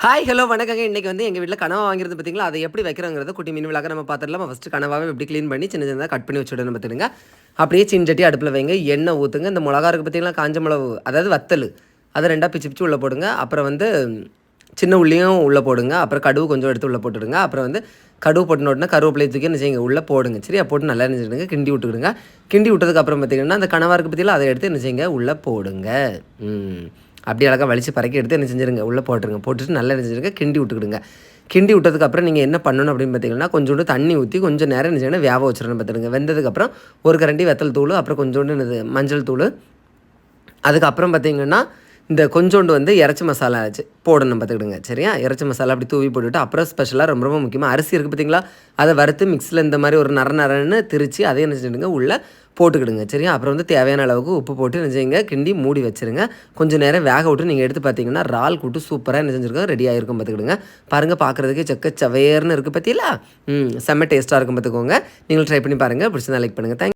Hi hello வணக்கங்க. இன்றைக்கி வந்து எங்கள் வீட்டில் கனவா வாங்கியிருந்து பார்த்தீங்களா, அதை எப்படி வைக்கிறோங்கிறத குட்டி மீன் விழாக்க நம்ம பார்த்துடலாம். ஃபஸ்ட்டு கனவாவே எப்படி க்ளீன் பண்ணி சின்ன சின்னதாக கட் பண்ணி வச்சுடணும் பார்த்துடுங்க. அப்படியே சீன்சட்டி அடுப்பில் வைங்க, எண்ணெய் ஊற்றுங்க. இந்த மிளகா இருக்குது பார்த்தீங்களா, காஞ்ச மிளகு அதாவது வத்தல், அதை ரெண்டாக பிச்சு பிச்சு உள்ளே போடுங்க. அப்புறம் வந்து சின்ன உள்ளியும் உள்ளே போடுங்க. அப்புறம் கடுகு கொஞ்சம் எடுத்து உள்ளே போட்டுடுங்க. அப்புறம் வந்து கடுகு போட்டுனோடனே கருவேப்பிலை தூக்கி என்ன செய்யுங்க உள்ளே போடுங்க. சரியா போட்டு நல்லா நினைச்சிடுங்க, கிண்டி விட்டுக்கிடுங்க. கிண்டி விட்டதுக்கப்புறம் பார்த்திங்கன்னா அந்த கனவா இருக்குது பார்த்தீங்களா, அதை எடுத்து என்ன செய்யுங்க உள்ளே போடுங்க. அப்படியே அழகாக வலிச்சு பறக்கி எடுத்து என்ன செஞ்சுருங்க உள்ளே போட்டுருங்க. போட்டுட்டு நல்லா என்ன செஞ்சுருங்க கிண்டி விட்டுக்கிடுங்க. கிண்டி விட்டதுக்கப்புறம் நீங்கள் என்ன பண்ணணும் அப்படின்னு பார்த்தீங்கன்னா, கொஞ்சோண்டு தண்ணி ஊற்றி கொஞ்சம் நேரம் என்ன செய்யணும் வேக வச்சிடணும் பார்த்துடுங்க. வெந்ததுக்கப்புறம் ஒரு கரண்டி வெத்தல் தூள், அப்புறம் கொஞ்சோண்டு என்னது மஞ்சள் தூள், அதுக்கப்புறம் பார்த்திங்கன்னா இந்த கொஞ்சோண்டு வந்து இறச்சி மசாலா போடணும் பார்த்துக்கிடுங்க. சரியா, இறச்சி மசாலா அப்படி தூவி போட்டுவிட்டு அப்புறம் ஸ்பெஷலாக ரொம்ப ரொம்ப முக்கியமாக அரிசி இருக்குது பார்த்திங்களா, அதை வறுத்து மிக்ஸில் இந்த மாதிரி ஒரு நரன்னு திரித்து அதை என்ன செஞ்சுடுங்க உள்ளே போட்டுக்கிடுங்க. சரியா, அப்புறம் வந்து தேவையான அளவுக்கு உப்பு போட்டு என்ன செய்யுங்க கிண்டி மூடி வச்சுருங்க. கொஞ்சம் நேரம் வேக விட்டு நீங்கள் எடுத்து பார்த்தீங்கன்னா இறால் கூட்டு சூப்பராக என்ன செஞ்சுருக்கோம் ரெடி ஆகிருக்கும் பார்த்துக்கிடுங்க. பாருங்கள், பார்க்குறதுக்கே செக்க சவேர்னு இருக்குது பார்த்தீங்களா. செம்ம டேஸ்ட்டாக இருக்கும் பார்த்துக்கோங்க. நீங்கள் ட்ரை பண்ணி பாருங்கள். பிடிச்சதா லைக் பண்ணுங்கள். தேங்க்